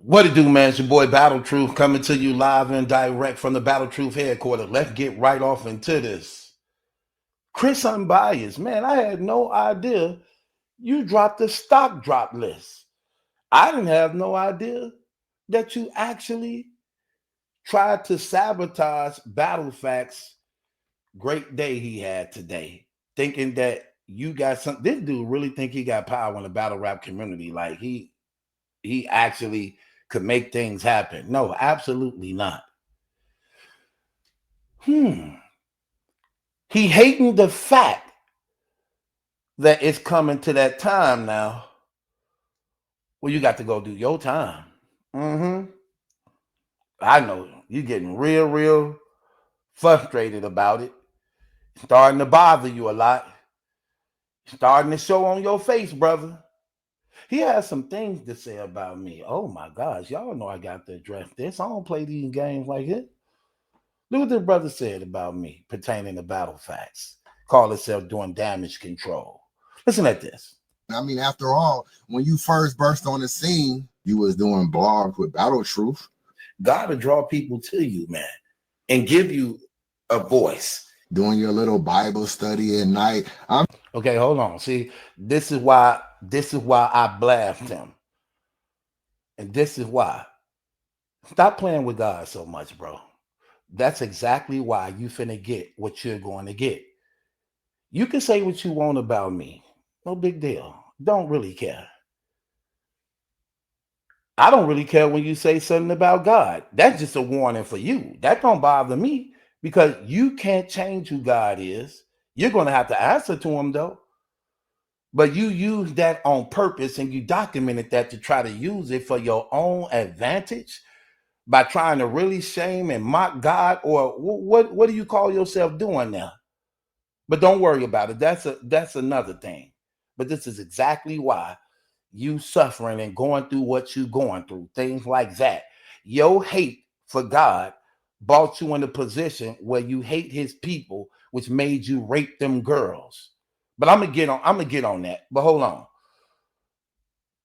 What it do, man? It's your boy Battle Truth coming to you live and direct from the Battle Truth headquarters. Let's get right off into this. Chris Unbias, man, I had no idea you dropped the stock drop list. I didn't have no idea that you actually tried to sabotage Battle Facts' great day he had today, thinking that you got something. This dude really think he got power in the battle rap community. Like he actually could make things happen. No, absolutely not. He hating the fact that it's coming to that time now. Well, you got to go do your time. I know you getting real frustrated about it. Starting to bother you a lot. Starting to show on your face, brother. He has some things to say about me. Oh my gosh, y'all know I got to address this. I don't play these games like this. Look what this brother said about me pertaining to battle facts. Call itself doing damage control. Listen at this. I mean, after all, when you first burst on the scene, you was doing blogs with Battle Truth. God will draw people to you, man, and give you a voice. Doing your little Bible study at night. Okay, hold on. See, this is why I blast him. And this is why. Stop playing with God so much, bro. That's exactly why you finna get what you're going to get. You can say what you want about me. No big deal. Don't really care. I don't really care when you say something about God. That's just a warning for you. That don't bother me because you can't change who God is. You're going to have to answer to him though. But you use that on purpose and you documented that to try to use it for your own advantage by trying to really shame and mock God, or what do you call yourself doing now? But don't worry about it. That's another thing. But this is exactly why you suffering and going through what you going through, things like that. Your hate for God brought you in a position where you hate his people, which made you rape them girls. But I'm gonna get on that. But hold on.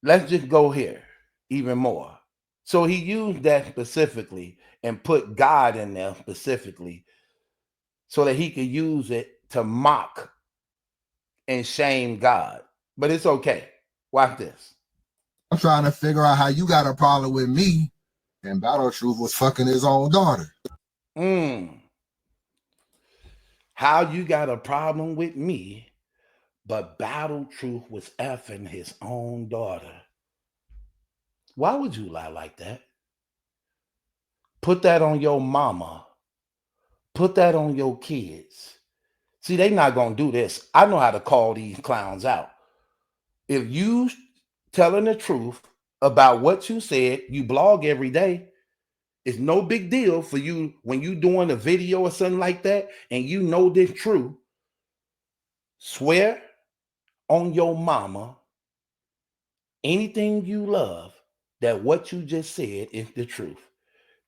Let's just go here even more. So he used that specifically and put God in there specifically so that he could use it to mock and shame God. But it's okay. Watch this. I'm trying to figure out how you got a problem with me, and Battle Truth was fucking his own daughter. How you got a problem with me, but Battle Truth was effing his own daughter? Why would you lie like that? Put that on your mama. Put that on your kids. See, they not gonna do this. I know how to call these clowns out. If you telling the truth about what you said, you blog every day. It's no big deal for you when you doing a video or something like that, and you know this true. Swear on your mama, anything you love, that what you just said is the truth.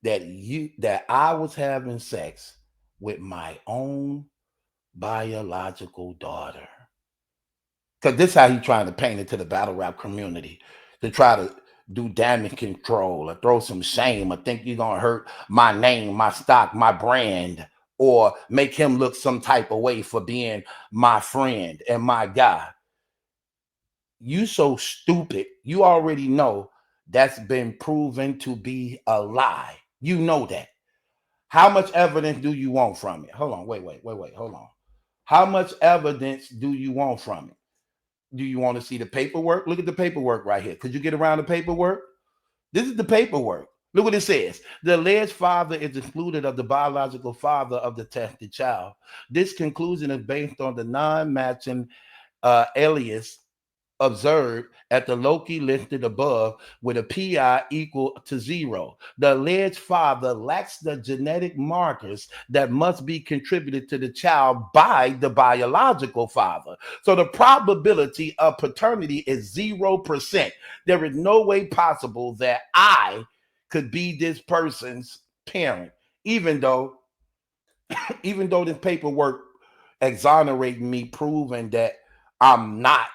That I was having sex with my own biological daughter. Because this is how he trying to paint it to the battle rap community, to try to do damage control or throw some shame or think you're gonna hurt my name, my stock, my brand, or make him look some type of way for being my friend and my guy. You so stupid. You already know that's been proven to be a lie. You know that. How much evidence do you want from it? Hold on, wait, hold on. How much evidence do you want from it? Do you want to see the paperwork? Look at the paperwork right here. Could you get around the paperwork? This is the paperwork. Look what it says. The alleged father is excluded of the biological father of the tested child. This conclusion is based on the non-matching alias observed at the Loki listed above with a PI equal to 0. The alleged father lacks the genetic markers that must be contributed to the child by the biological father. So the probability of paternity is 0%. There is no way possible that I could be this person's parent, even though this paperwork exonerating me, proving that I'm not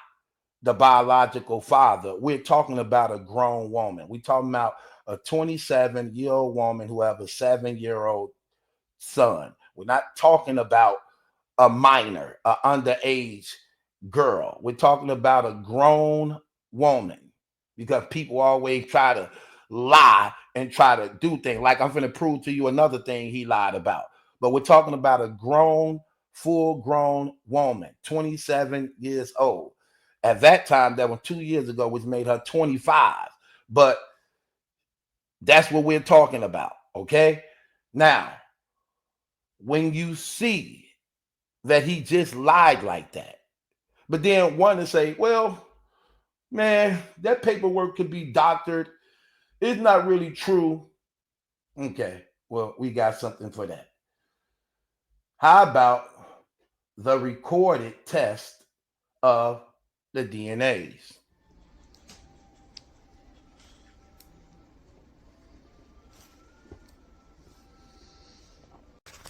the biological father. We're talking about a grown woman. We're talking about a 27-year-old woman who have a 7-year-old son. We're not talking about a minor, a underage girl. We're talking about a grown woman, because people always try to lie and try to do things. Like, I'm going to prove to you another thing he lied about. But we're talking about a grown, full-grown woman, 27 years old. At that time, that was 2 years ago, which made her 25. But that's what we're talking about, okay? Now, when you see that he just lied like that, but then want to say, well, man, that paperwork could be doctored. It's not really true. Okay, well, we got something for that. How about the recorded test of the DNAs?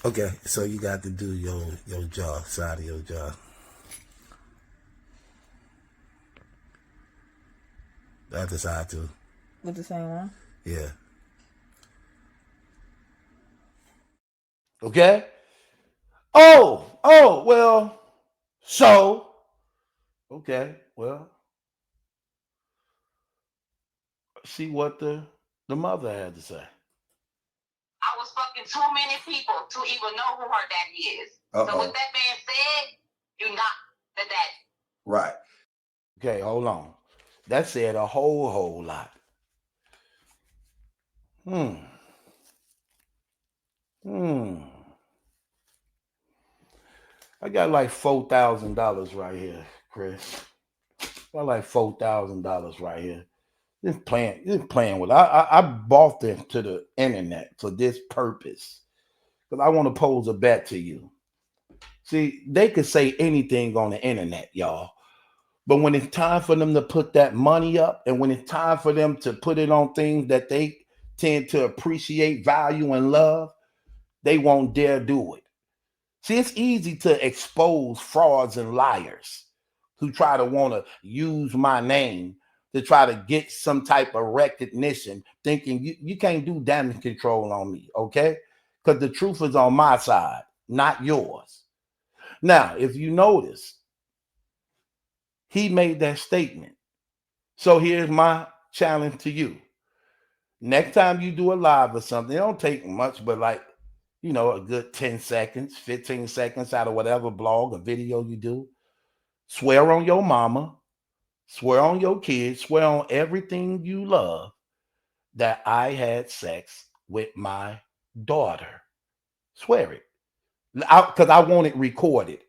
Okay, so you got to do your jaw, side of your jaw. The other side too. With the same one? Yeah. Okay. Oh, well, so, okay, well, see what the mother had to say. I was fucking too many people to even know who her daddy is. So with that being said, you're not the daddy. Right. Okay, hold on. That said a whole lot. I got like $4,000 right here, Chris. I got like $4,000 right here. Just playing with. I bought this to the internet for this purpose, because I want to pose a bet to you. See, they could say anything on the internet, y'all. But when it's time for them to put that money up, and when it's time for them to put it on things that they tend to appreciate, value, and love, they won't dare do it. See, it's easy to expose frauds and liars who try to want to use my name to try to get some type of recognition, thinking you can't do damage control on me, okay? Because the truth is on my side, not yours. Now, if you notice, he made that statement. So here's my challenge to you. Next time you do a live or something, it don't take much, but like, a good 10 seconds, 15 seconds out of whatever blog or video you do. Swear on your mama, swear on your kids, swear on everything you love that I had sex with my daughter. Swear it. Because I want it recorded.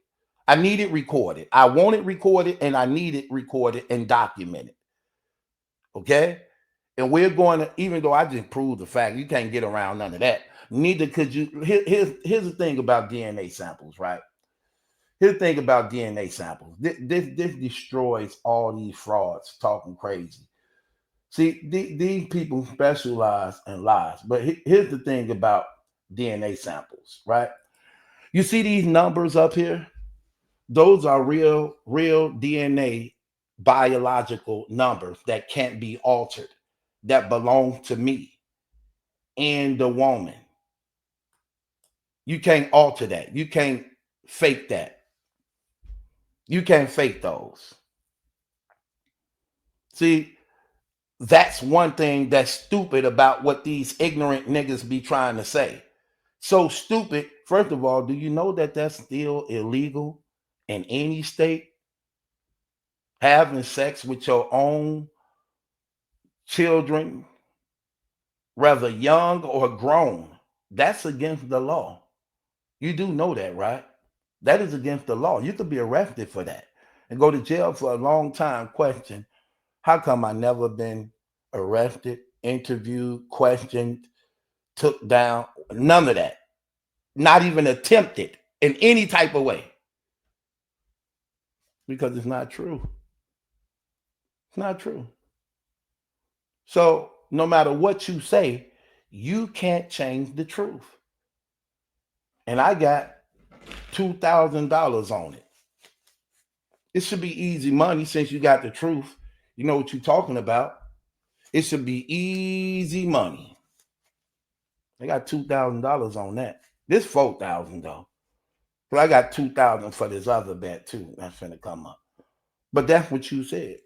I need it recorded. I want it recorded, and I need it recorded and documented. Okay? And we're going to, even though I just proved the fact, you can't get around none of that. Neither could you. Here's the thing about DNA samples, right? Here's the thing about DNA samples. This destroys all these frauds talking crazy. See, these people specialize in lies. But here's the thing about DNA samples, right? You see these numbers up here? Those are real DNA biological numbers that can't be altered, that belong to me and the woman. You can't alter that. You can't fake that. You can't fake those. See, that's one thing that's stupid about what these ignorant niggas be trying to say. So stupid. First of all, do you know that that's still illegal in any state? Having sex with your own children, whether young or grown, that's against the law. You do know that, right? That is against the law. You could be arrested for that and go to jail for a long time. Question: how come I never been arrested, interviewed, questioned, took down? None of that. Not even attempted in any type of way. Because it's not true. It's not true. So no matter what you say, you can't change the truth. And I got $2,000 on it. It should be easy money since you got the truth. You know what you're talking about. It should be easy money. I got $2,000 on that. This 4,000 though. But I got 2,000 for this other bet too. That's gonna come up. But that's what you said.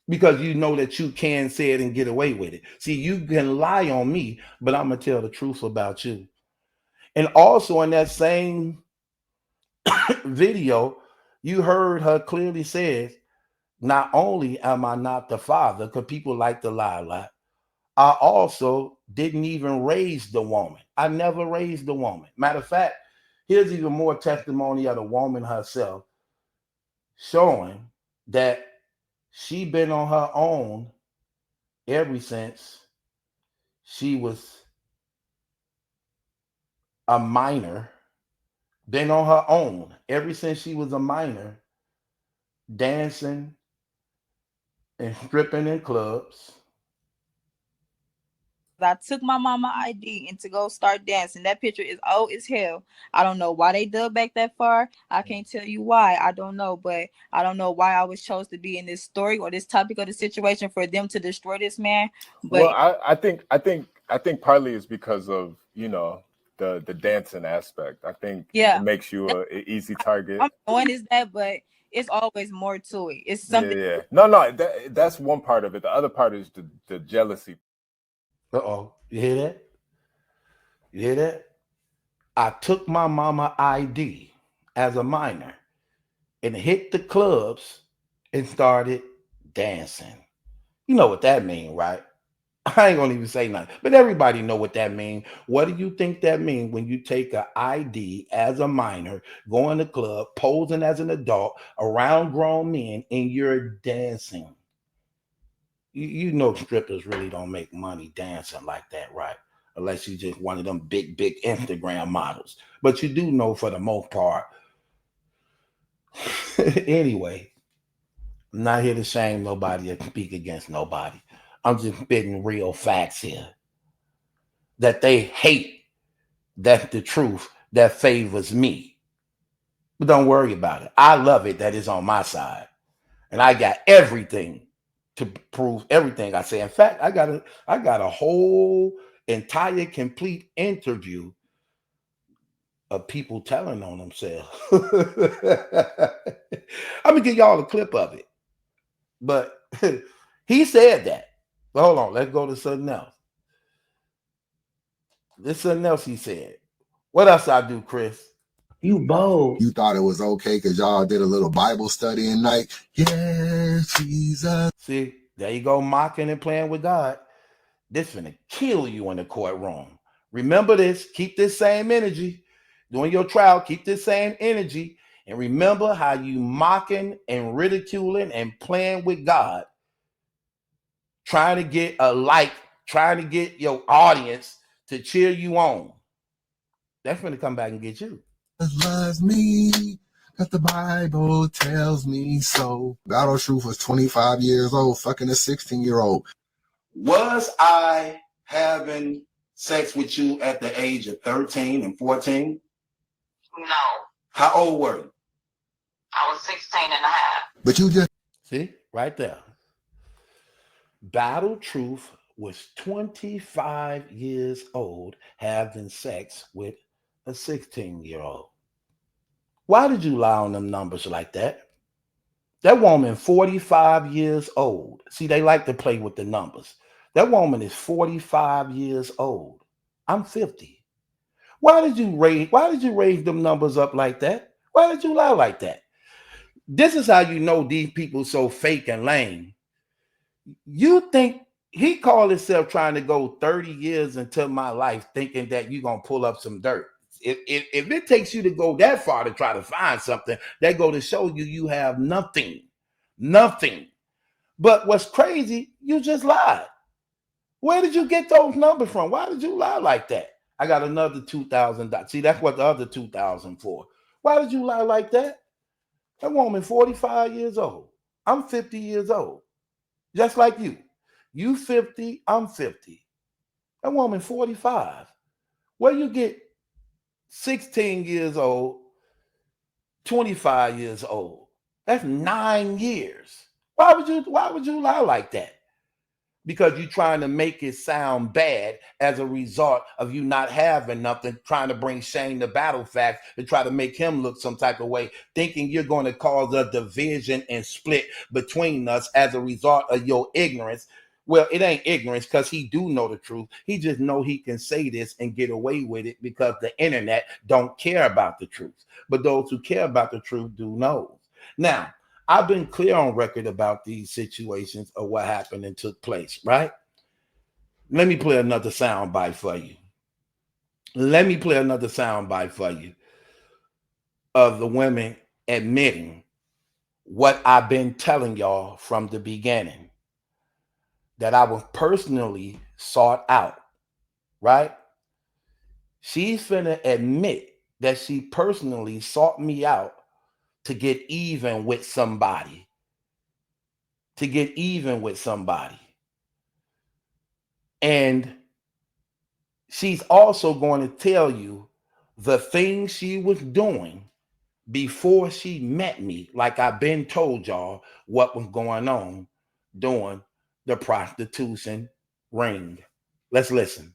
Because you know that you can say it and get away with it. See, you can lie on me, but I'm gonna tell the truth about you. And also in that same video, you heard her clearly says, not only am I not the father, because people like to lie a lot, I also didn't even raise the woman. I never raised the woman. Matter of fact, here's even more testimony of the woman herself showing that she been on her own ever since she was a minor, been on her own ever since she was a minor, dancing and stripping in clubs. I took my mama ID and to go start dancing. That picture is old as hell. I don't know why they dug back that far. I can't tell you why. I don't know, but I don't know why I was chose to be in this story or this topic of the situation for them to destroy this man. But Well, I think partly is because of, you know, the dancing aspect. I think yeah, it makes you an easy target. I'm knowing is that, but it's always more to it. It's Yeah, something. yeah. No, that's one part of it. The other part is the jealousy. Uh-oh. You hear that? You hear that? I took my mama ID as a minor and hit the clubs and started dancing. You know what that mean, right? I ain't gonna even say nothing, but everybody know what that mean. What do you think that mean when you take an ID as a minor, go in the club, posing as an adult around grown men, and you're dancing? You know strippers really don't make money dancing like that, right? Unless you just one of them big Instagram models. But you do know for the most part. Anyway, I'm not here to shame nobody or speak against nobody. I'm just spitting real facts here. That they hate that's the truth that favors me. But don't worry about it. I love it that it's on my side. And I got everything to prove everything I say. In fact, I got a whole entire complete interview of people telling on themselves. I'm gonna give y'all a clip of it. But he said that. But hold on, let's go to something else. This something else he said. What else I do, Chris? You bold. You thought it was okay because y'all did a little Bible study at night. Yeah, Jesus. See, there you go, mocking and playing with God. This finna kill you in the courtroom. Remember this. Keep this same energy. During your trial, keep this same energy. And remember how you mocking and ridiculing and playing with God, trying to get a like, trying to get your audience to cheer you on. That's gonna come back and get you. Loves me, cause the Bible tells me so. Battle Truth was 25 years old, fucking a 16-year-old. Was I having sex with you at the age of 13 and 14? No. How old were you? I was 16 and a half. But you just... See, right there. Battle Truth was 25 years old having sex with a 16-year-old. Why did you lie on them numbers like that? That woman 45 years old. See, they like to play with the numbers. That woman is 45 years old. I'm 50. Why did you raise them numbers up like that? Why did you lie like that? This is how you know these people so fake and lame. You think he called himself trying to go 30 years into my life thinking that you're going to pull up some dirt. If it takes you to go that far to try to find something, that go to show you have nothing. Nothing. But what's crazy, you just lied. Where did you get those numbers from? Why did you lie like that? I got another $2,000. See, that's what the other 2,000 for. Why did you lie like that? That woman 45 years old. I'm 50 years old. Just like you. You 50, I'm 50. That woman 45. Where you get 16 years old, 25 years old. That's 9 years. Why would you lie like that? Because you're trying to make it sound bad as a result of you not having nothing, trying to bring Shane to battle fact to try to make him look some type of way, thinking you're going to cause a division and split between us as a result of your ignorance. Well, it ain't ignorance because he do know the truth. He just know he can say this and get away with it because the internet don't care about the truth. But those who care about the truth do know. Now, I've been clear on record about these situations of what happened and took place, right? Let me play another sound bite for you. Let me play another sound bite for you of the women admitting what I've been telling y'all from the beginning, that I was personally sought out, right? She's finna admit that she personally sought me out to get even with somebody. To get even with somebody. And she's also going to tell you the things she was doing before she met me, like I've been told y'all what was going on during the prostitution ring. Let's listen.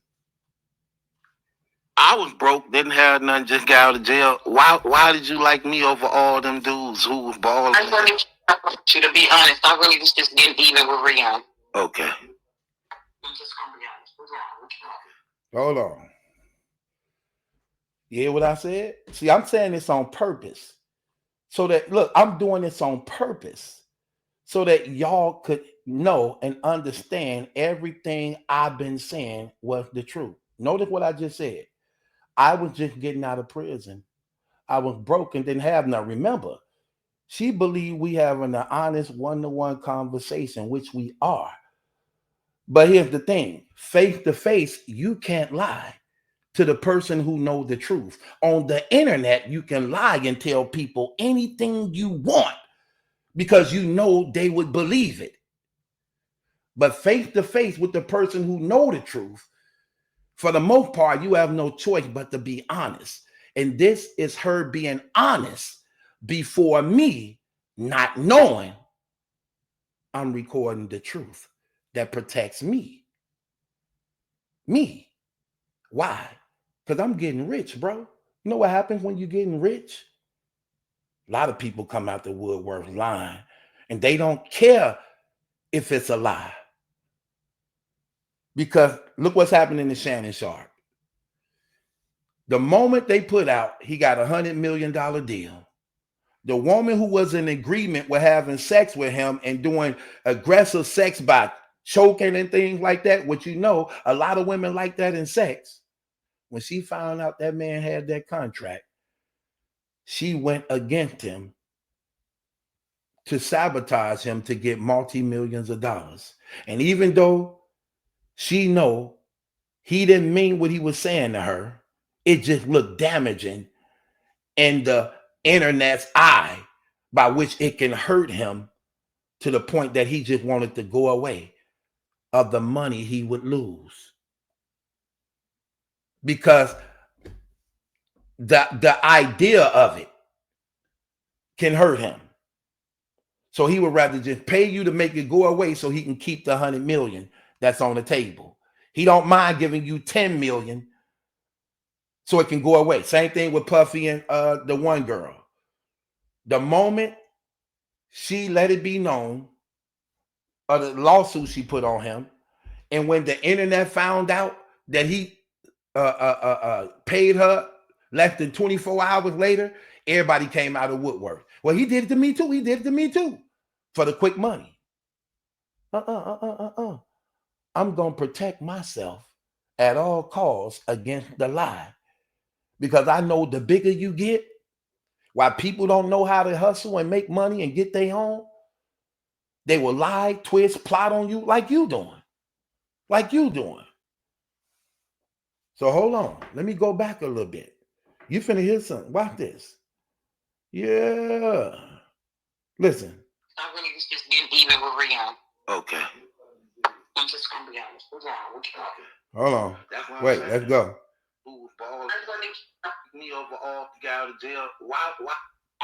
I was broke, didn't have nothing, just got out of jail. Why did you like me over all them dudes who was balling? I really want you to be honest. I really was just getting even with Rion. Okay. I'm just gonna be honest. Hold on. You hear what I said? See, I'm saying this on purpose. So that, look, I'm doing this on purpose so that y'all could know and understand everything I've been saying was the truth. Notice what I just said. I was just getting out of prison. I was broke and didn't have nothing. Remember, she believed we having an honest one-to-one conversation, which we are. But here's the thing. Face to face, you can't lie to the person who knows the truth. On the internet, you can lie and tell people anything you want because you know they would believe it. But face to face with the person who knows the truth, for the most part, you have no choice but to be honest. And this is her being honest before me, not knowing I'm recording the truth that protects me. Me. Why? Because I'm getting rich, bro. You know what happens when you're getting rich? A lot of people come out the woodwork lying, and they don't care if it's a lie. Because look what's happening to Shannon Sharp. The moment they put out, he got $100 million deal. The woman who was in agreement with having sex with him and doing aggressive sex by choking and things like that, which you know, a lot of women like that in sex. When she found out that man had that contract, she went against him to sabotage him to get multi-millions of dollars. And even though she know he didn't mean what he was saying to her, it just looked damaging in the internet's eye, by which it can hurt him to the point that he just wanted to go away of the money he would lose. Because the idea of it can hurt him. So he would rather just pay you to make it go away so he can keep the 100 million that's on the table. He don't mind giving you 10 million so it can go away. Same thing with Puffy and the one girl. The moment she let it be known of the lawsuit she put on him, and when the internet found out that he paid her less than 24 hours later, everybody came out of woodwork. Well, he did it to me too. He did it to me too. For the quick money. I'm going to protect myself at all costs against the lie. Because I know the bigger you get, while people don't know how to hustle and make money and get their own, they will lie, twist, plot on you like you doing. Like you doing. So hold on. Let me go back a little bit. You finna hear something. Watch this. Yeah. Listen. I really was just getting even with Rion. Okay. I'm just gonna be honest. Hold on. Wait, let's go. Who was balling me over all to get out of jail? Why?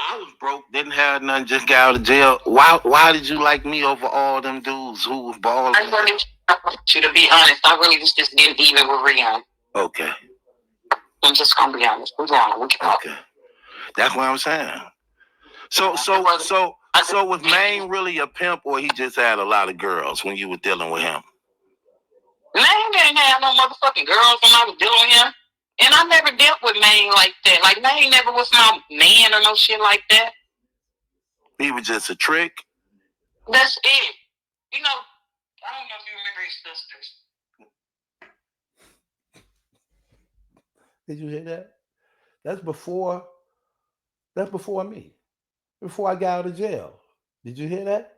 I was broke, didn't have nothing, just got out of jail. Why did you like me over all them dudes who was balling? I really want you to be honest. I really was just getting even with Rihanna. Okay. I'm just gonna be honest. Okay. That's what I'm saying. So was Maine really a pimp, or he just had a lot of girls when you were dealing with him? Maine didn't have no motherfucking girls when I was dealing with him. And I never dealt with Maine like that. Like, Maine never was my man or no shit like that. He was just a trick? That's it. You know, I don't know if you remember his sisters. Did you hear that? That's before me. Before I got out of jail. Did you hear that?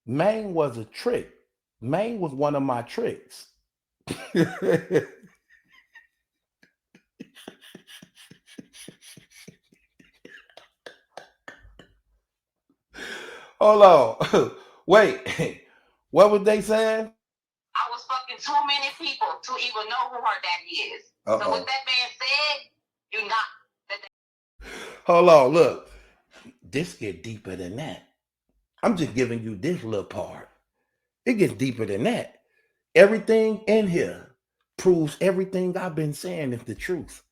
Maine was a trick. Maine was one of my tricks. Hold on. Wait. What was they saying? I was fucking too many people to even know who her daddy is. Uh-oh. So with that being said, you're not. Hold on, look. This get deeper than that. I'm just giving you this little part. It gets deeper than that. Everything in here proves everything I've been saying is the truth.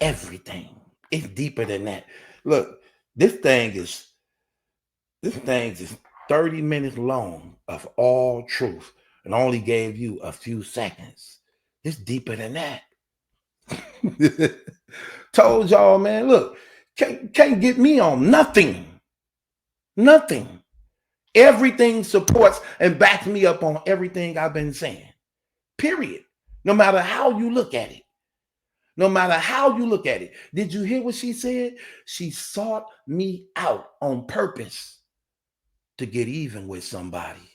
Everything. It's deeper than that. Look, this thing is 30 minutes long of all truth, and I only gave you a few seconds. It's deeper than that. Told y'all, man, look, can't get me on nothing. Nothing. Everything supports and backs me up on everything I've been saying. Period. No matter how you look at it. No matter how you look at it. Did you hear what she said? She sought me out on purpose to get even with somebody.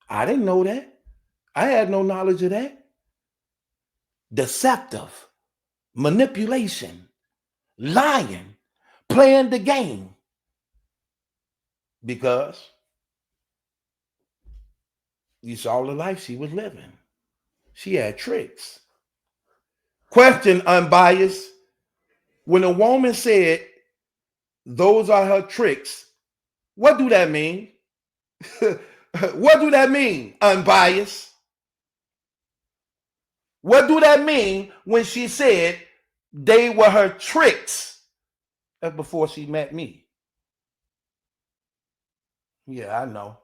I didn't know that. I had no knowledge of that. Deceptive, manipulation, lying, playing the game. Because you saw the life she was living. She had tricks. Question, Unbiased. When a woman said those are her tricks, what do that mean? What do that mean, Unbiased? What do that mean when she said they were her tricks? That's before she met me. Yeah, I know.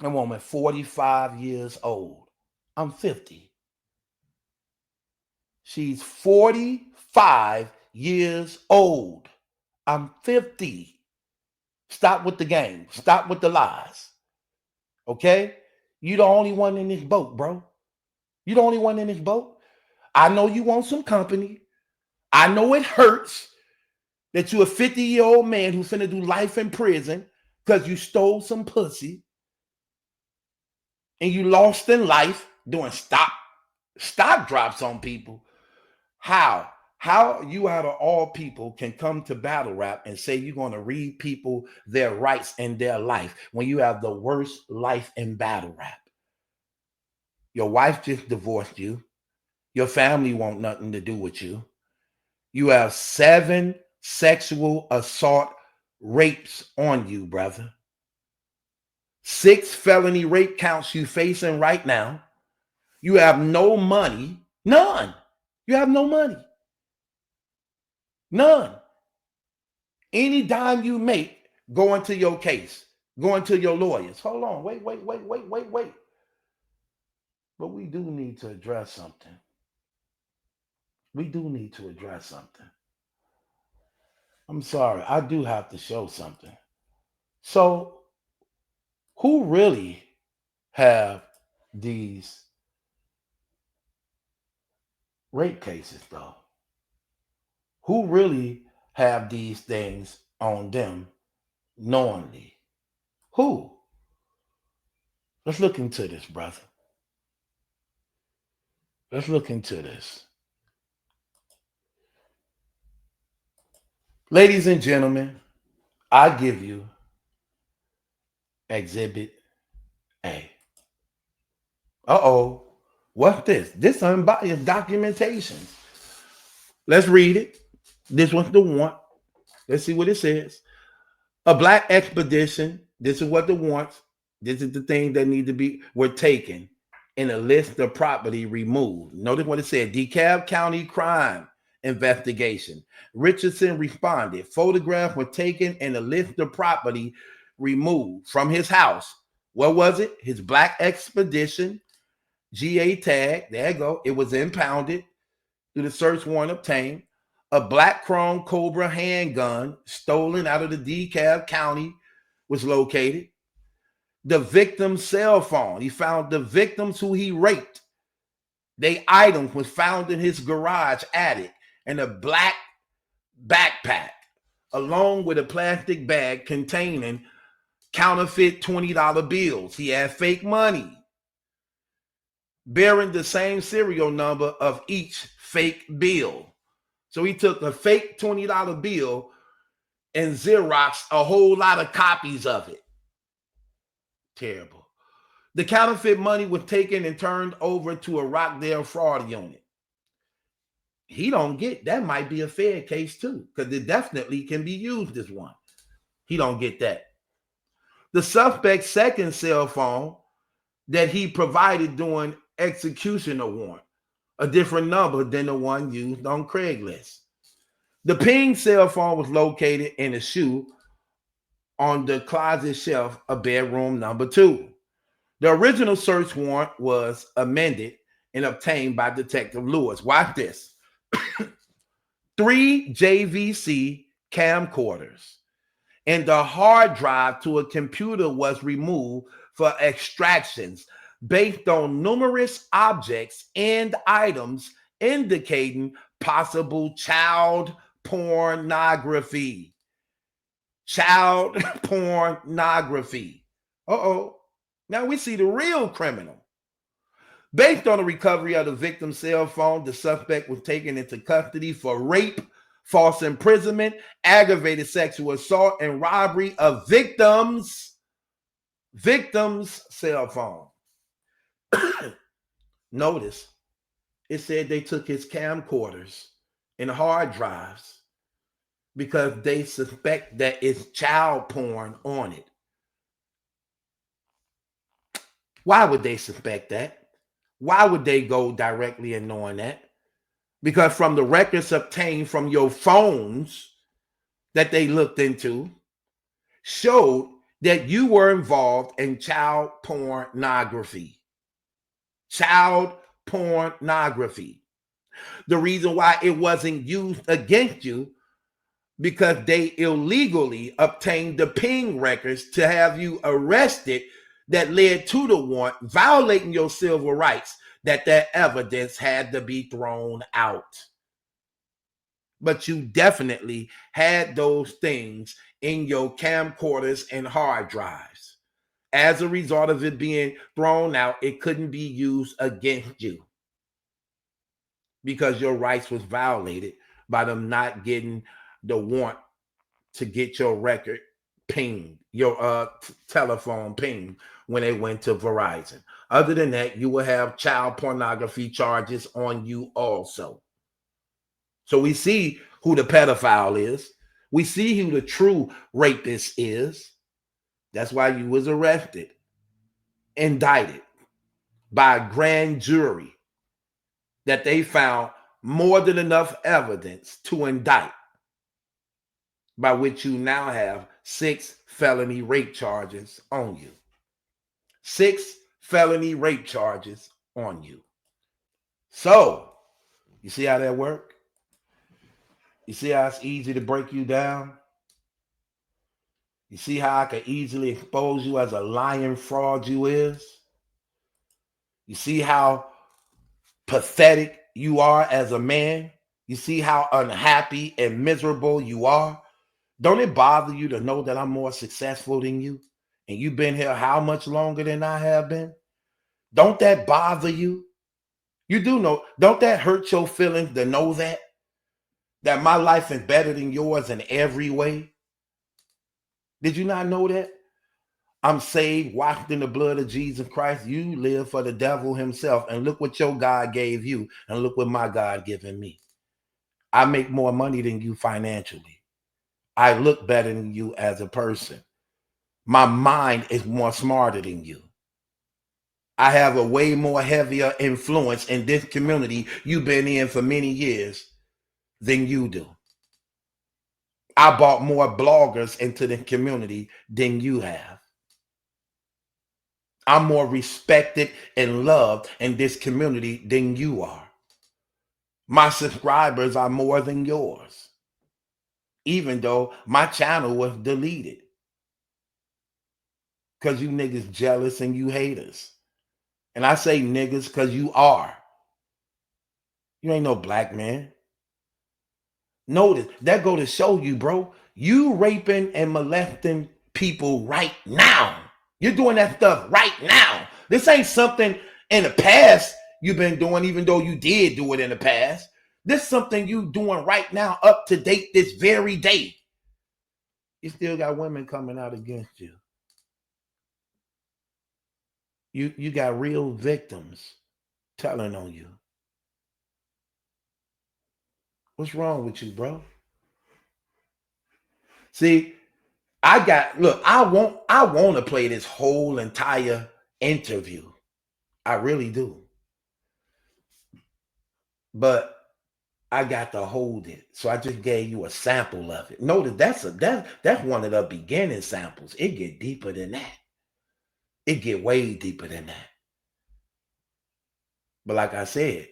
A woman 45 years old. I'm 50. She's 45 years old. I'm 50. Stop with the game. Stop with the lies. Okay? You the only one in this boat, bro. You the only one in this boat. I know you want some company. I know it hurts that you're a 50-year-old man who's finna do life in prison because you stole some pussy and you lost in life doing stock drops on people. How you out of all people can come to battle rap and say you're going to read people their rights in their life when you have the worst life in battle rap? Your wife just divorced you. Your family want nothing to do with you. You have 7 sexual assault rapes on you, brother. 6 felony rape counts you facing right now. You have no money. None. You have no money. None. Any dime you make, go into your case. Go into your lawyers. Hold on. Wait. But we do need to address something. I'm sorry. I do have to show something. So, who really have these rape cases, though? Who really have these things on them knowingly? Who? Let's look into this, brother. Let's look into this. Ladies and gentlemen, I give you Exhibit A. Uh-oh. What's this? This unbiased documentation. Let's read it. This one's the warrant. Let's see what it says. A black expedition. This is what the warrants. This is the thing that need to be were taken in a list of property removed. Notice what it said. DeKalb County crime investigation. Richardson responded. Photographs were taken and a list of property removed from his house. What was it? His black expedition GA tag. There you go. It was impounded through the search warrant obtained. A black chrome Cobra handgun stolen out of the DeKalb County was located. The victim's cell phone. He found the victims who he raped. They items was found in his garage attic and a black backpack, along with a plastic bag containing counterfeit $20 bills. He had fake money bearing the same serial number of each fake bill. So he took a fake $20 bill and Xeroxed a whole lot of copies of it. Terrible. The counterfeit money was taken and turned over to a Rockdale fraud unit. He don't get that. Might be a fair case too, because it definitely can be used as one. He don't get that. The suspect's second cell phone that he provided during execution of warrant, a different number than the one used on Craigslist. The ping cell phone was located in a shoe on the closet shelf of bedroom number 2. The original search warrant was amended and obtained by Detective Lewis. Watch this. 3 JVC camcorders and the hard drive to a computer was removed for extractions based on numerous objects and items indicating possible child pornography. Child pornography. Uh-oh. Now we see the real criminal. Based on the recovery of the victim's cell phone, the suspect was taken into custody for rape, false imprisonment, aggravated sexual assault, and robbery of victim's cell phone. Notice it said they took his camcorders and hard drives because they suspect that it's child porn on it. Why would they suspect that? Why would they go directly in knowing that? Because from the records obtained from your phones that they looked into showed that you were involved in child pornography. Child pornography. The reason why it wasn't used against you because they illegally obtained the ping records to have you arrested that led to the warrant, violating your civil rights, that evidence had to be thrown out. But you definitely had those things in your camcorders and hard drives. As a result of it being thrown out, it couldn't be used against you because your rights was violated by them not getting the warrant to get your record pinged, your telephone pinged when they went to Verizon. Other than that, you will have child pornography charges on you also. So we see who the pedophile is. We see who the true rapist is. That's why you was arrested, indicted by a grand jury that they found more than enough evidence to indict, by which you now have 6 felony rape charges on you. 6 felony rape charges on you. So, you see how that works? You see how it's easy to break you down? You see how I can easily expose you as a lying fraud you is? You see how pathetic you are as a man? You see how unhappy and miserable you are? Don't it bother you to know that I'm more successful than you? And you've been here how much longer than I have been? Don't that bother you? You do know, don't that hurt your feelings to know that? That my life is better than yours in every way? Did you not know that? I'm saved, washed in the blood of Jesus Christ. You live for the devil himself. And look what your God gave you. And look what my God given me. I make more money than you financially. I look better than you as a person. My mind is more smarter than you. I have a way more heavier influence in this community you've been in for many years than you do. I brought more bloggers into the community than you have. I'm more respected and loved in this community than you are. My subscribers are more than yours, even though my channel was deleted because you niggas jealous and you haters. And I say niggas because you are. You ain't no black man. Notice that go to show you, bro, you raping and molesting people right now. You're doing that stuff right now. This ain't something in the past you've been doing, even though you did do it in the past. This is something you doing right now, up to date this very day. You still got women coming out against you. You got real victims telling on you. What's wrong with you, bro? See, I want to play this whole entire interview. I really do. But I got to hold it. So I just gave you a sample of it. Notice that's one of the beginning samples. It get deeper than that. It get way deeper than that. But like I said,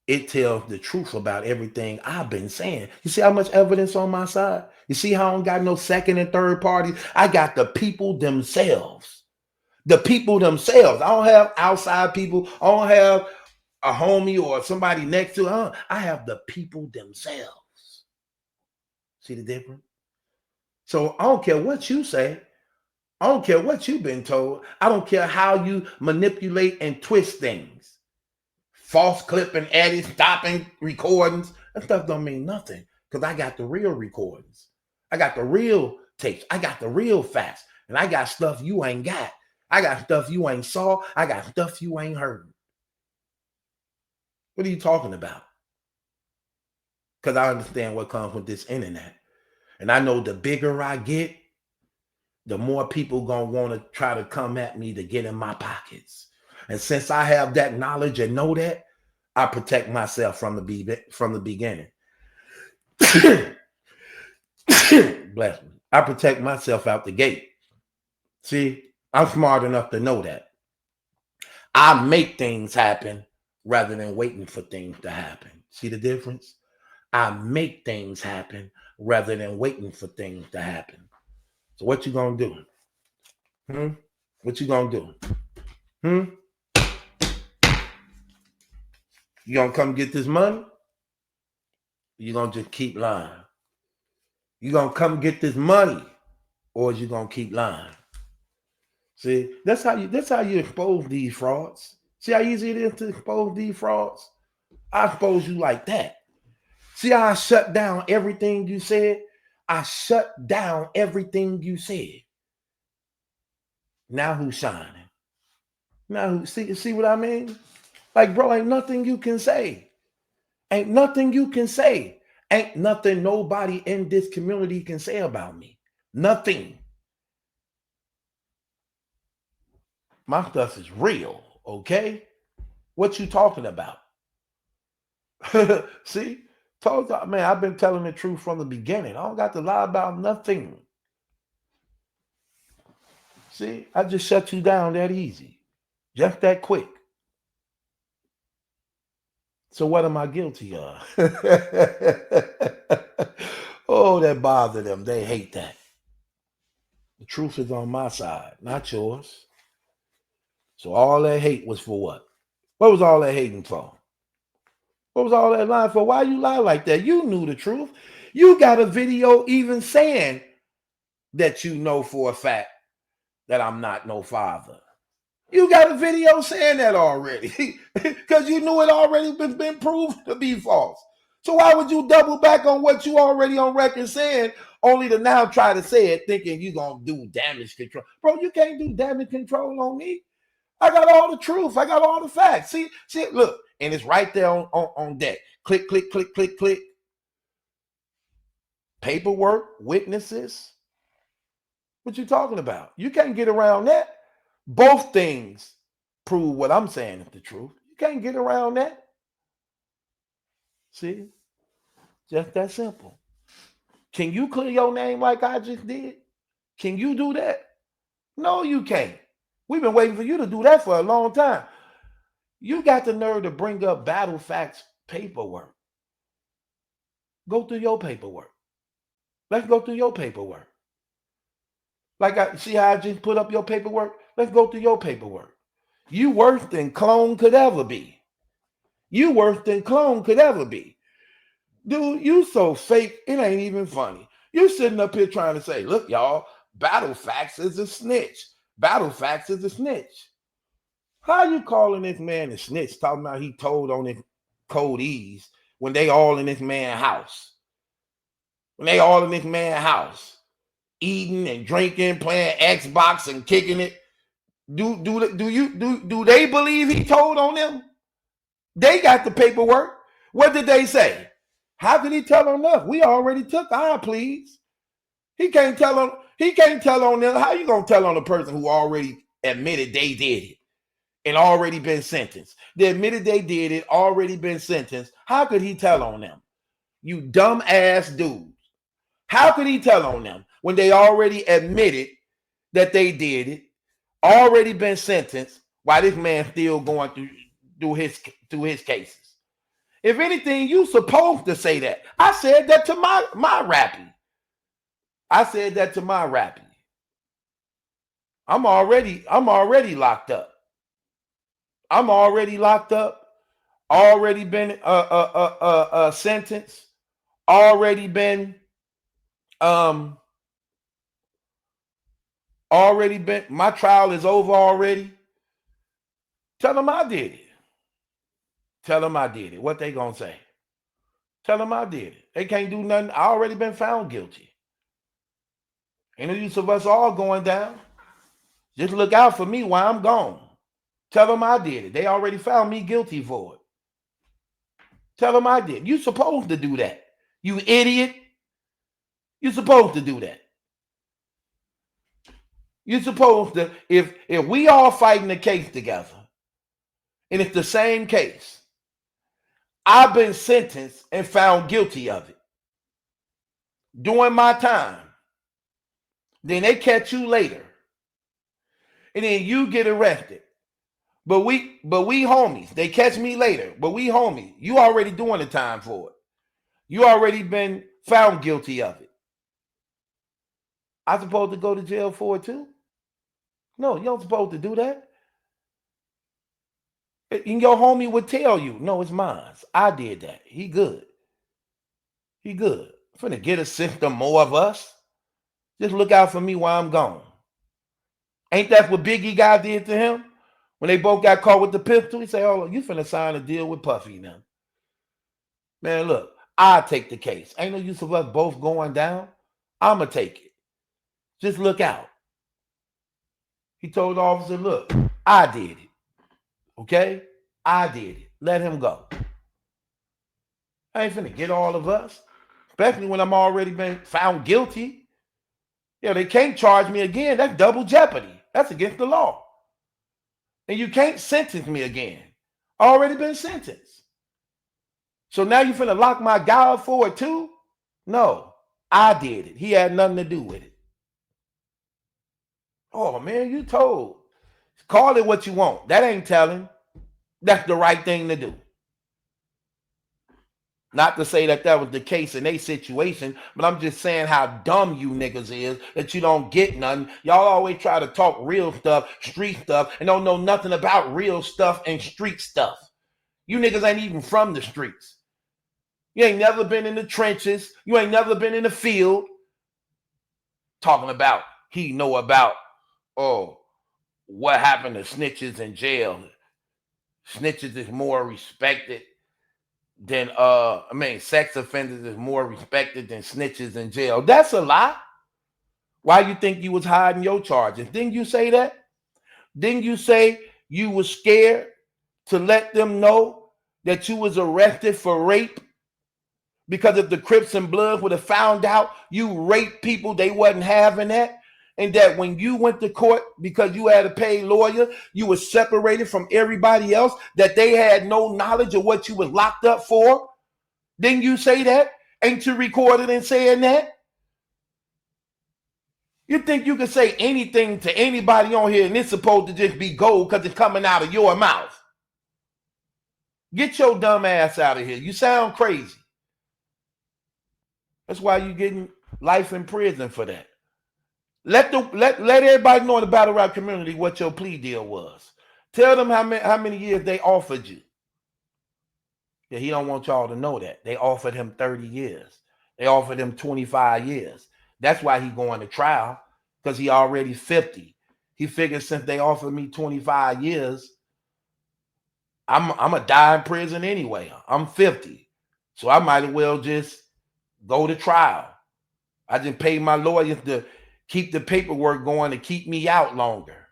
it tells the truth about everything I've been saying. You see how much evidence on my side? You see how I don't got no second and third parties? I got the people themselves. The people themselves. I don't have outside people. I don't have a homie or somebody next to. I have the people themselves. See the difference? So I don't care what you say. I don't care what you've been told. I don't care how you manipulate and twist things. False clipping, edit, stopping recordings. That stuff don't mean nothing because I got the real recordings. I got the real tapes. I got the real facts. And I got stuff you ain't got. I got stuff you ain't saw. I got stuff you ain't heard. What are you talking about? Because I understand what comes with this internet. And I know the bigger I get, the more people gonna want to try to come at me to get in my pockets. And since I have that knowledge and know that, I protect myself from the beginning. Bless me. I protect myself out the gate. See, I'm smart enough to know that. I make things happen rather than waiting for things to happen. See the difference? I make things happen rather than waiting for things to happen. So what you gonna do? What you gonna do? You gonna come get this money? You gonna just keep lying? You gonna come get this money, or is you gonna keep lying? See, that's how you expose these frauds. See how easy it is to expose these frauds? I expose you like that. See how I shut down everything you said? I shut down everything you said. Now who's shining? Now who see what I mean? Like, bro, ain't nothing you can say. Ain't nothing you can say. Ain't nothing nobody in this community can say about me. Nothing. My stuff is real, okay? What you talking about? See? Told you, man, I've been telling the truth from the beginning. I don't got to lie about nothing. See? I just shut you down that easy. Just that quick. So what am I guilty of? Oh, that bothers them. They hate that. The truth is on my side, not yours. So all that hate was for what? What was all that hating for? What was all that lying for? Why you lie like that? You knew the truth. You got a video even saying that you know for a fact that I'm not no father. You got a video saying that already because you knew it already been proven to be false. So why would you double back on what you already on record saying, only to now try to say it thinking you're going to do damage control? Bro, you can't do damage control on me. I got all the truth. I got all the facts. See, look, and it's right there on deck. Click, click, click, click, click. paperwork, witnesses. What you talking about? You can't get around that. Both things prove what I'm saying is the truth. You can't get around that. See? Just that simple. Can you clear your name like I just did? Can you do that? No, you can't. We've been waiting for you to do that for a long time. You got the nerve to bring up battle facts paperwork. Go through your paperwork. Let's go through your paperwork. See how I just put up your paperwork? Let's go through your paperwork. You worse than clone could ever be. You worse than clone could ever be. Dude, you so fake, it ain't even funny. You sitting up here trying to say, look, y'all, battle facts is a snitch. Battle facts is a snitch. How you calling this man a snitch, talking about he told on his codees when they all in this man's house? When they all in this man's house, eating and drinking, playing Xbox and kicking it. Do they believe he told on them? They got the paperwork. What did they say? How could he tell on us? We already took our pleas. He can't tell on them. How you gonna tell on a person who already admitted they did it and already been sentenced? They admitted they did it, already been sentenced. How could he tell on them? You dumb ass dudes. How could he tell on them when they already admitted that they did it, already been sentenced, while this man still going through his cases? If anything, you supposed to say that. I said that to my rappy. I said that to my rappy. I'm already locked up. I'm already locked up. Already been sentenced. Already been my trial is over already. Tell them I did it. Tell them I did it. What they gonna say? Tell them I did it. They can't do nothing. I already been found guilty. Ain't no use of us all going down. Just look out for me while I'm gone. Tell them I did it. They already found me guilty for it. Tell them I did. You supposed to do that. You idiot. You supposed to do that. You supposed to, if we all fighting the case together, and it's the same case, I've been sentenced and found guilty of it during my time. Then they catch you later. And then you get arrested. But we homies. They catch me later. But we homies. You already doing the time for it. You already been found guilty of it. I supposed to go to jail for it too? No, you don't supposed to do that. And your homie would tell you, no, it's mine. I did that. He good. He good. I'm finna get a system more of us. Just look out for me while I'm gone. Ain't that what Biggie guy did to him? When they both got caught with the pistol, he said, oh, you finna sign a deal with Puffy now. Man, look, I'll take the case. Ain't no use of us both going down. I'ma take it. Just look out. He told the officer, look, I did it. Okay? I did it. Let him go. I ain't finna get all of us, especially when I'm already been found guilty. Yeah, they can't charge me again. That's double jeopardy. That's against the law. And you can't sentence me again. Already been sentenced. So now you finna lock my guy up for it too? No, I did it. He had nothing to do with it. Oh man, you told. Call it what you want. That ain't telling. That's the right thing to do. Not to say that was the case in a situation, but I'm just saying how dumb you niggas is that you don't get nothing. Y'all always try to talk real stuff, street stuff, and don't know nothing about real stuff and street stuff. You niggas ain't even from the streets. You ain't never been in the trenches. You ain't never been in the field. Talking about he know about, what happened to snitches in jail. Snitches is more respected than sex offenders is more respected than snitches in jail. That's a lie. Why you think you was hiding your charges? Didn't you say that? Didn't you say you was scared to let them know that you was arrested for rape Because if the Crips and Bloods would have found out you raped people, they wasn't having that. And that when you went to court because you had a paid lawyer, you were separated from everybody else, that they had no knowledge of what you was locked up for. Didn't you say that? Ain't you recorded and saying that? You think you can say anything to anybody on here and it's supposed to just be gold because it's coming out of your mouth? Get your dumb ass out of here. You sound crazy. That's why you getting life in prison for that. Let everybody know in the battle rap community what your plea deal was. Tell them how many years they offered you. Yeah, he don't want y'all to know that. They offered him 30 years. They offered him 25 years. That's why he going to trial, because he already 50. He figured since they offered me 25 years, I'm going to die in prison anyway. I'm 50. So I might as well just go to trial. I just paid my lawyers to keep the paperwork going to keep me out longer.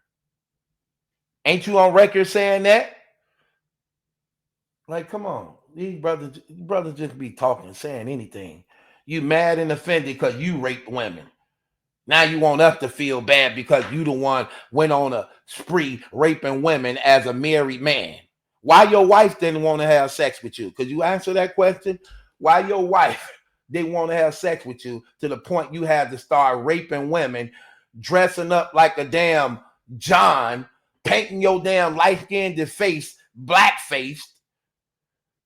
Ain't you on record saying that? Like, come on. These brothers just be talking, saying anything. You mad and offended because you raped women. Now you want us to feel bad because you the one went on a spree raping women as a married man. Why your wife didn't want to have sex with you? Could you answer that question? Why your wife didn't want to have sex with you to the point you had to start raping women, dressing up like a damn John, painting your damn light-skinned face, black-faced,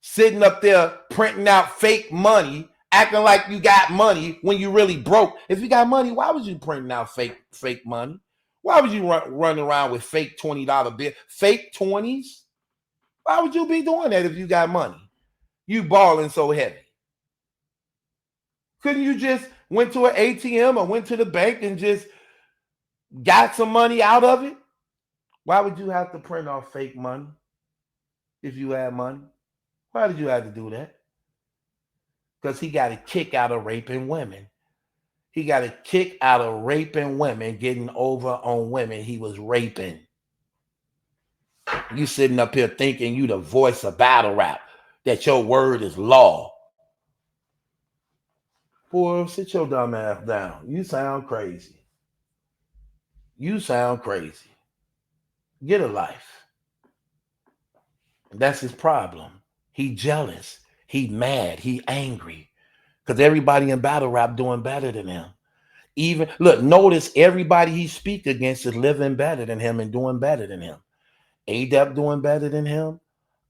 sitting up there printing out fake money, acting like you got money when you really broke. If you got money, why was you printing out fake money? Why would you run around with fake $20 bills, fake 20s? Why would you be doing that if you got money? You balling so heavy. Couldn't you just went to an ATM or went to the bank and just got some money out of it? Why would you have to print off fake money if you had money? Why did you have to do that? Because he got a kick out of raping women. He got a kick out of raping women, getting over on women he was raping. You sitting up here thinking you the voice of battle rap, that your word is law. Boy, sit your dumb ass down. You sound crazy. You sound crazy. Get a life. That's his problem. He jealous. He mad. He angry. Because everybody in battle rap doing better than him. Even, look, notice everybody he speak against is living better than him and doing better than him. ADEP doing better than him.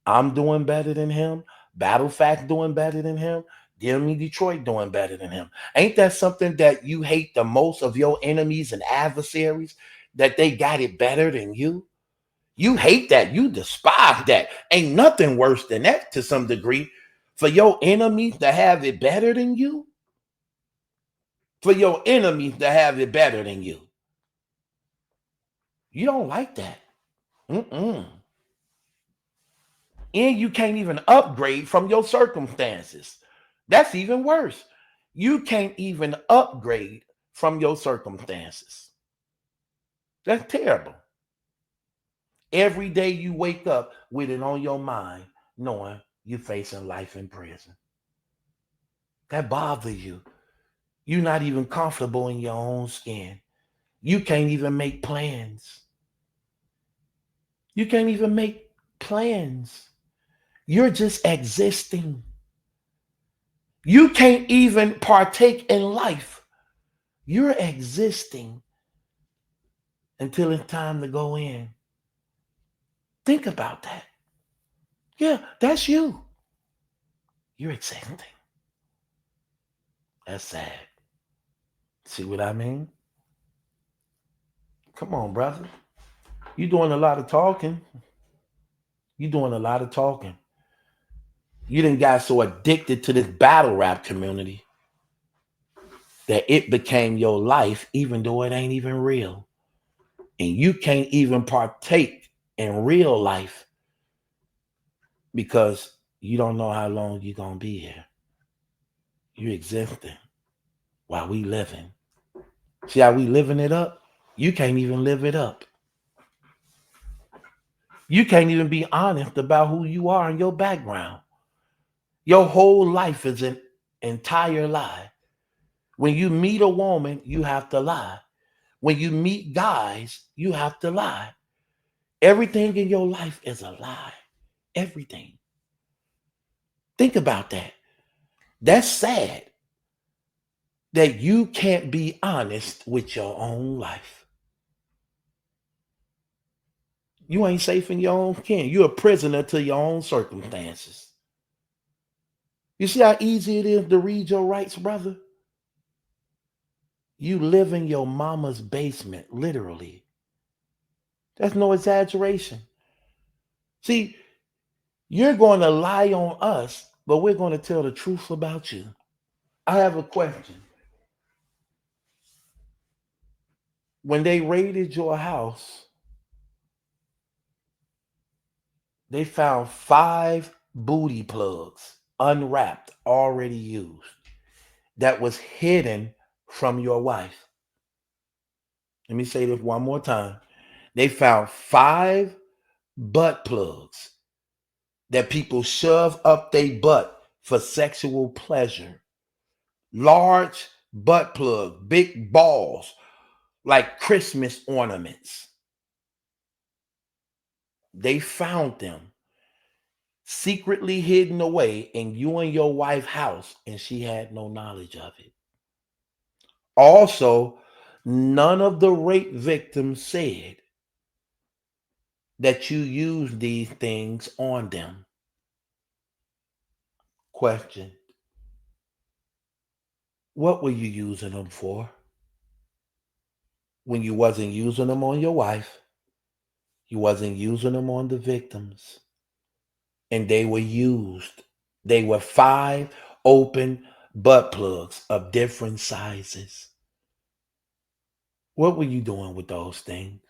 I'm doing better than him. Battle Fact doing better than him. DME Detroit doing better than him. Ain't that something that you hate the most of your enemies and adversaries? That they got it better than you? You hate that. You despise that. Ain't nothing worse than that to some degree. For your enemies to have it better than you? For your enemies to have it better than you? You don't like that. And you can't even upgrade from your circumstances. That's even worse. You can't even upgrade from your circumstances. That's terrible. Every day you wake up with it on your mind, knowing you're facing life in prison. That bothers you. You're not even comfortable in your own skin. You can't even make plans. You can't even make plans. You're just existing. You can't even partake in life. You're existing until it's time to go in. Think about that. Yeah, that's you. You're existing. That's sad. See what I mean? Come on, brother. You're doing a lot of talking. You're doing a lot of talking. You done got so addicted to this battle rap community that it became your life, even though it ain't even real. And you can't even partake in real life because you don't know how long you're going to be here. You're existing while we living. See how we living it up? You can't even live it up. You can't even be honest about who you are and your background. Your whole life is entire lie. When you meet a woman, you have to lie. When you meet guys, you have to lie. Everything in your life is a lie. Everything. Think about that. That's sad that you can't be honest with your own life. You ain't safe in your own skin. You're a prisoner to your own circumstances. You see how easy it is to read your rights, brother? You live in your mama's basement, literally. That's no exaggeration. See, you're going to lie on us, but we're going to tell the truth about you. I have a question. When they raided your house, they found 5 booty plugs, unwrapped, already used, that was hidden from your wife. Let me say this one more time. They found 5 butt plugs that people shove up their butt for sexual pleasure. Large butt plug, big balls, like Christmas ornaments. They found them secretly hidden away in you and your wife's house, and she had no knowledge of it. Also, none of the rape victims said that you used these things on them. Question: what were you using them for? When you wasn't using them on your wife, you wasn't using them on the victims, and they were used. They were 5 open butt plugs of different sizes. What were you doing with those things?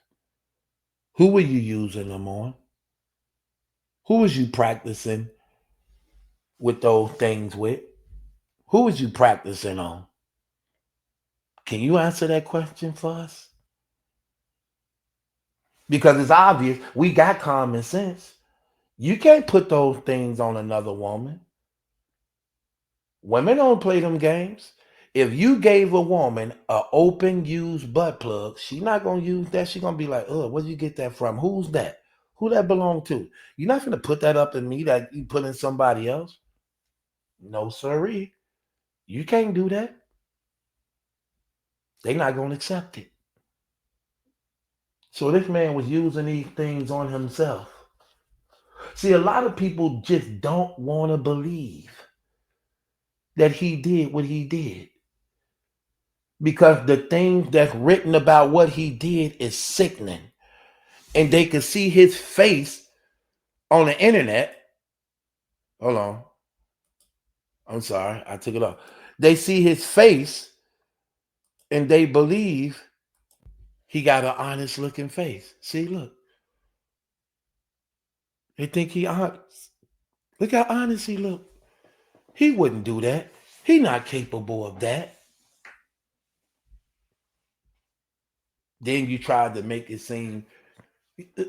Who were you using them on? Who was you practicing with those things with? Who was you practicing on? Can you answer that question for us? Because it's obvious we got common sense. You can't put those things on another woman. Women don't play them games. If you gave a woman an open used butt plug, she's not gonna use that. She's gonna be like, "Oh, where'd you get that from? Who's that? Who that belong to?" You're not gonna put that up in me that you put in somebody else. No, sirree. You can't do that. They're not gonna accept it. So this man was using these things on himself. See, a lot of people just don't want to believe that he did what he did, because the things that's written about what he did is sickening. And they could see his face on the internet. Hold on. I'm sorry. I took it off. They see his face and they believe he got an honest looking face. See, look. They think he honest. Look how honest he look. He wouldn't do that. He not capable of that. Then you tried to make it seem,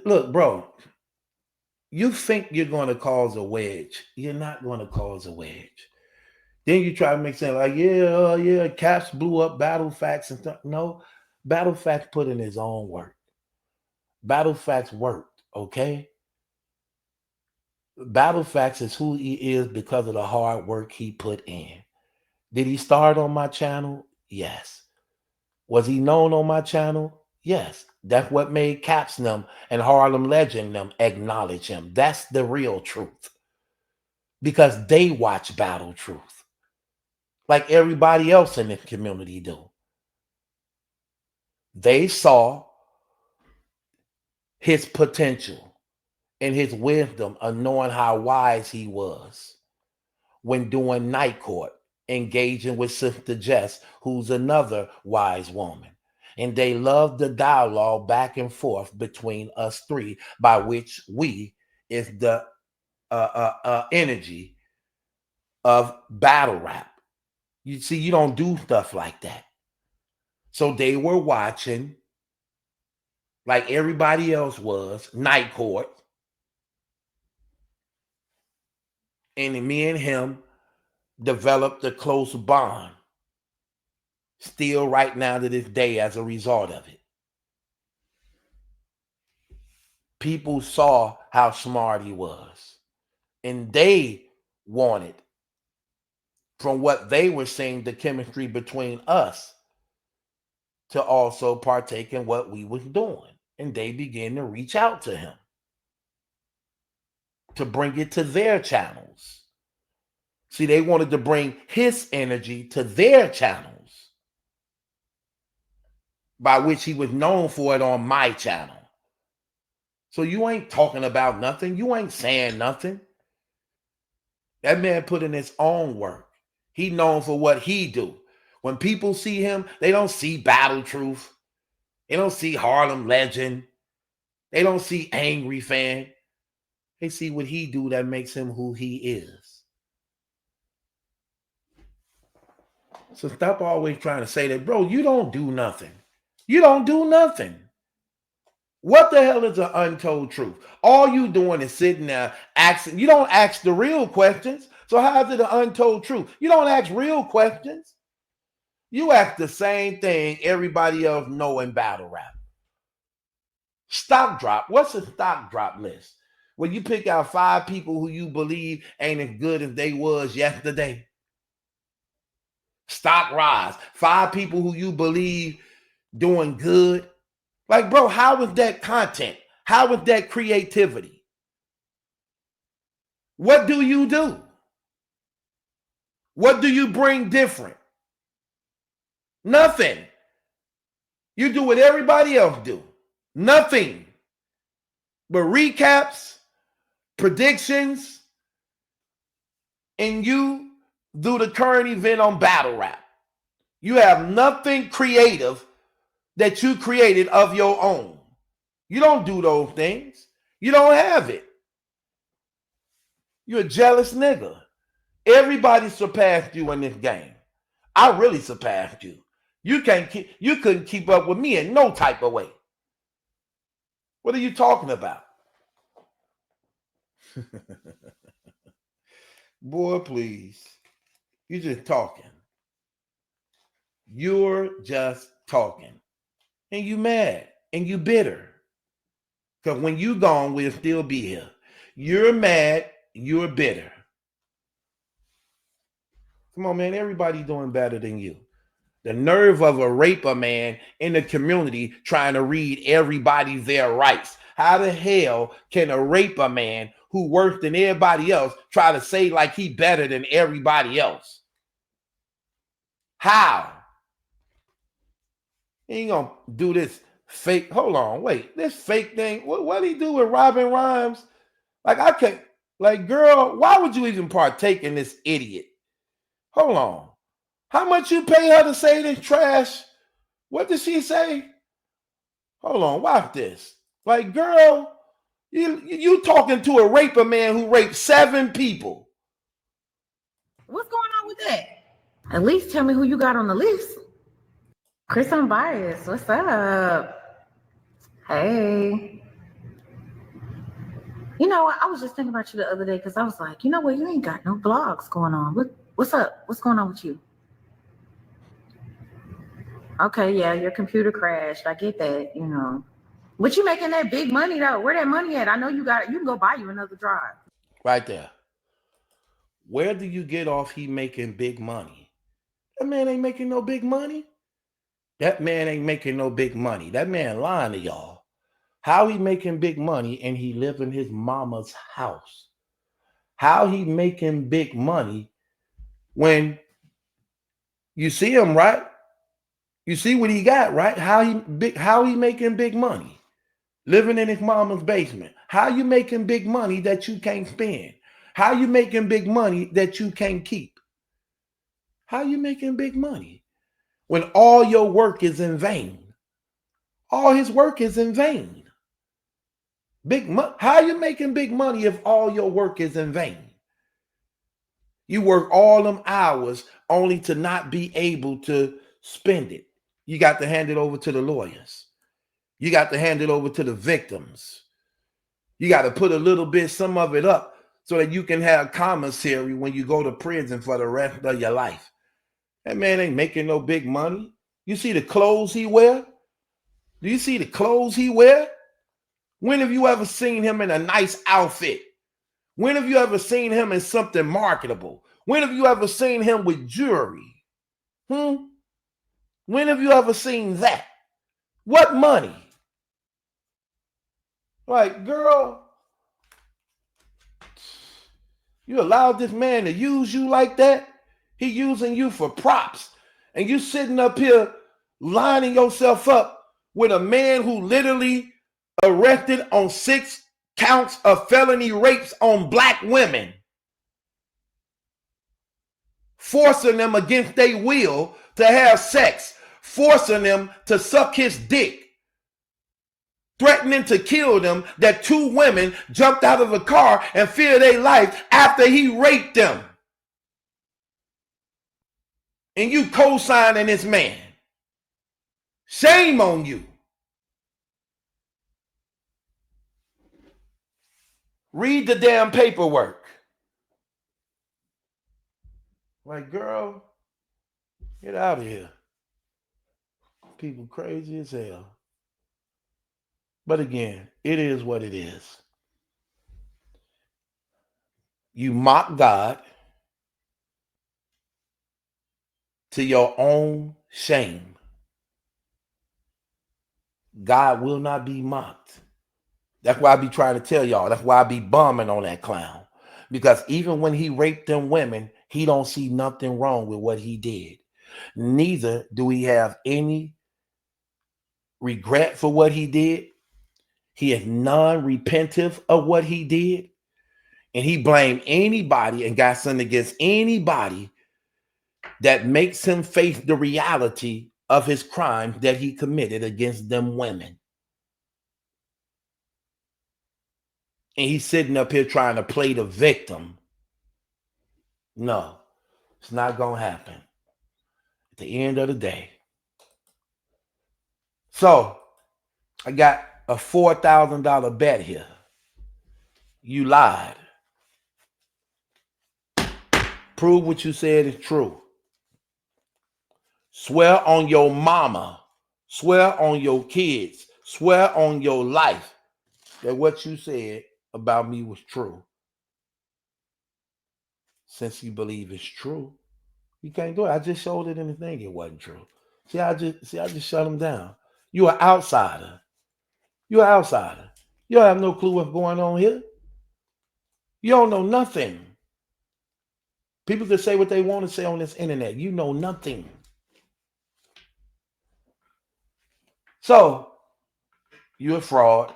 look, bro, you think you're going to cause a wedge. You're not going to cause a wedge. Then you try to make sense like, yeah, Caps blew up Battle Facts and stuff. No, Battle Facts put in his own work. Battle Facts worked, okay? Battle Facts is who he is because of the hard work he put in. Did he start on my channel? Yes. Was he known on my channel? Yes. That's what made Caps them and Harlem Legend them acknowledge him. That's the real truth. Because they watch Battle Truth like everybody else in the community do. They saw his potential and his wisdom of knowing how wise he was when doing night court, engaging with Sister Jess, who's another wise woman. And they loved the dialogue back and forth between us three, by which we is the energy of battle rap. You see, you don't do stuff like that. So they were watching, like everybody else was, night court. And me and him developed a close bond. Still right now to this day as a result of it. People saw how smart he was. And they wanted, from what they were seeing, the chemistry between us, to also partake in what we was doing. And they began to reach out to him to bring it to their channels. See, they wanted to bring his energy to their channels, by which he was known for it on my channel. So you ain't talking about nothing. You ain't saying nothing. That man put in his own work. He known for what he do. When people see him, they don't see Battle Truth. They don't see Harlem Legend. They don't see Angry Fan. They see what he do that makes him who he is. So stop always trying to say that, bro, you don't do nothing. You don't do nothing. What the hell is an untold truth? All you doing is sitting there asking. You don't ask the real questions. So how is it an untold truth? You don't ask real questions. You ask the same thing everybody else know in battle rap. Stock drop. What's a stock drop list? When you pick out 5 people who you believe ain't as good as they was yesterday. Stock rise. 5 people who you believe doing good. Like, bro, how is that content? How is that creativity? What do you do? What do you bring different? Nothing. You do what everybody else do. Nothing. But recaps, predictions, and you do the current event on battle rap. You have nothing creative that you created of your own. You don't do those things. You don't have it. You're a jealous nigga. Everybody surpassed you in this game. I really surpassed you. You couldn't keep up with me in no type of way. What are you talking about? Boy, please. You're just talking. You're just talking. And you mad. And you bitter. Because when you gone, we'll still be here. You're mad. You're bitter. Come on, man. Everybody doing better than you. The nerve of a raper man in the community trying to read everybody their rights. How the hell can a raper man who worse than everybody else try to say like he better than everybody else? How? He ain't gonna do this fake. Hold on, wait. This fake thing. What did he do with Robin Rhymes? Like, I can't. Like, girl, why would you even partake in this idiot? Hold on. How much you pay her to say this trash? What did she say? Hold on, watch this. Like, girl, you talking to a raper man who raped 7 people. What's going on with that? At least tell me who you got on the list. Chris Unbias, what's up? Hey. You know what? I was just thinking about you the other day because I was like, you know what? You ain't got no blogs going on. What's up? What's going on with you? Okay, yeah, your computer crashed. I get that, you know. But you making that big money though. Where that money at? I know you got it. You can go buy you another drive. Right there. Where do you get off he making big money? That man ain't making no big money. That man ain't making no big money. That man lying to y'all. How he making big money and he live in his mama's house? How he making big money when you see him, right? You see what he got, right? How he making big money? Living in his mama's basement. How you making big money that you can't spend? How you making big money that you can't keep? How you making big money when all your work is in vain? All his work is in vain. How you making big money if all your work is in vain? You work all them hours only to not be able to spend it. You got to hand it over to the lawyers. You got to hand it over to the victims. You got to put a little bit, some of it up so that you can have commissary when you go to prison for the rest of your life. That man ain't making no big money. You see the clothes he wear? Do you see the clothes he wear? When have you ever seen him in a nice outfit? When have you ever seen him in something marketable? When have you ever seen him with jewelry? When have you ever seen that? What money? Like, girl, you allowed this man to use you like that? He using you for props. And you sitting up here lining yourself up with a man who literally arrested on 6 counts of felony rapes on black women, forcing them against their will to have sex, forcing them to suck his dick, threatening to kill them, that 2 women jumped out of a car and feared their life after he raped them. And you co-signing this man. Shame on you. Read the damn paperwork. Like, girl, get out of here. People crazy as hell. But again, it is what it is. You mock God to your own shame. God will not be mocked. That's why I be trying to tell y'all. That's why I be bumming on that clown. Because even when he raped them women, he don't see nothing wrong with what he did. Neither do he have any regret for what he did. He is non-repentive of what he did. And he blamed anybody and got something against anybody that makes him face the reality of his crimes that he committed against them women. And he's sitting up here trying to play the victim. No, it's not going to happen at the end of the day. So I got a $4,000 bet here. You lied. Prove what you said is true. Swear on your mama. Swear on your kids. Swear on your life that what you said about me was true. Since you believe it's true, you can't do it. I just showed it in the thing. It wasn't true. I just shut him down. You're an outsider. You're an outsider. You don't have no clue what's going on here. You don't know nothing. People can say what they want to say on this internet. You know nothing. So, you're a fraud.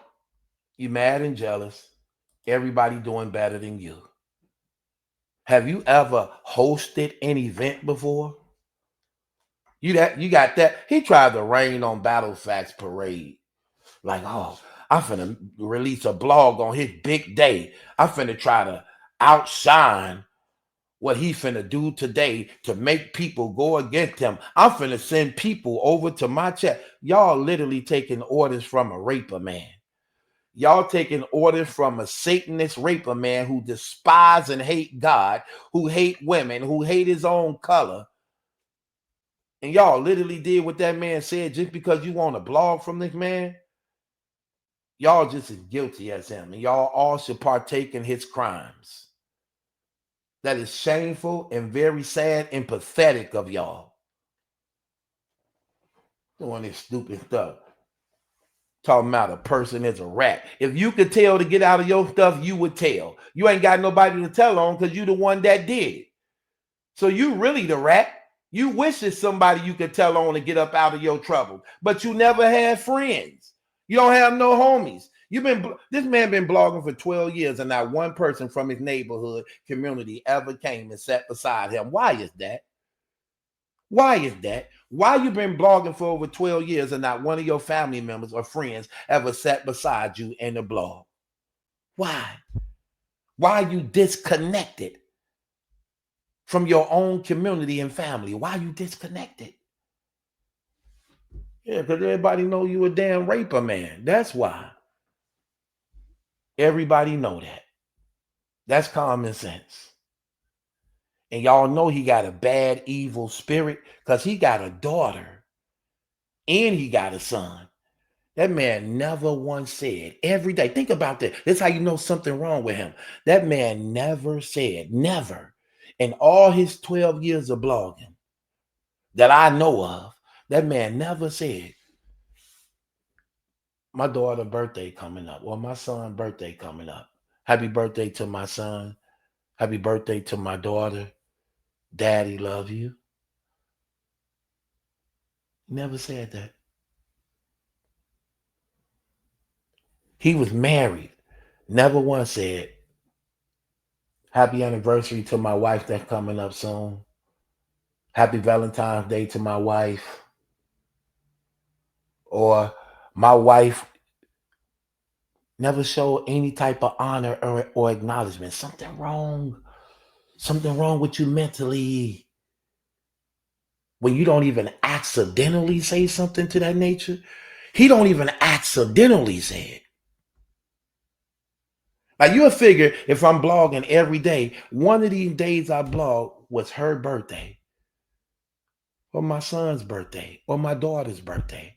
You're mad and jealous. Everybody doing better than you. Have you ever hosted an event before? You got that. He tried to rain on Battle Facts Parade. Like, oh, I'm finna release a blog on his big day. I'm finna try to outshine what he finna do today to make people go against him. I'm finna send people over to my chat. Y'all literally taking orders from a raper man. Y'all taking orders from a Satanist raper man who despise and hate God, who hate women, who hate his own color. And y'all literally did what that man said just because you want a blog from this man. Y'all just as guilty as him. And y'all all should partake in his crimes. That is shameful and very sad and pathetic of y'all. Doing this stupid stuff. Talking about a person is a rat. If you could tell to get out of your stuff, you would tell. You ain't got nobody to tell on because you the one that did. So you really the rat. You wish it's somebody you could tell on to get up out of your trouble. But you never had friends. You don't have no homies. This man been blogging for 12 years and not one person from his neighborhood community ever came and sat beside him. Why is that? Why is that? Why you been blogging for over 12 years and not one of your family members or friends ever sat beside you in the blog? Why? Why are you disconnected from your own community and family? Why are you disconnected? Yeah, because everybody know you a damn raper man. That's why. Everybody know that. That's common sense. And y'all know he got a bad, evil spirit because he got a daughter and he got a son. That man never once said every day. Think about that. That's how you know something wrong with him. That man never said, never, in all his 12 years of blogging that I know of, that man never said, my daughter's birthday coming up, or my son's birthday coming up. Happy birthday to my son. Happy birthday to my daughter. Daddy love you. Never said that. He was married. Never once said, happy anniversary to my wife that's coming up soon. Happy Valentine's Day to my wife. Or my wife never showed any type of honor or acknowledgement. Something wrong. Something wrong with you mentally. When you don't even accidentally say something to that nature. He don't even accidentally say it. Like you'll figure if I'm blogging every day, one of these days I blog was her birthday, or my son's birthday, or my daughter's birthday.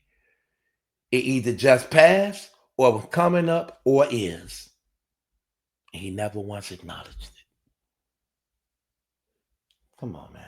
It either just passed, or was coming up, or is. And he never once acknowledged it. Come on, man.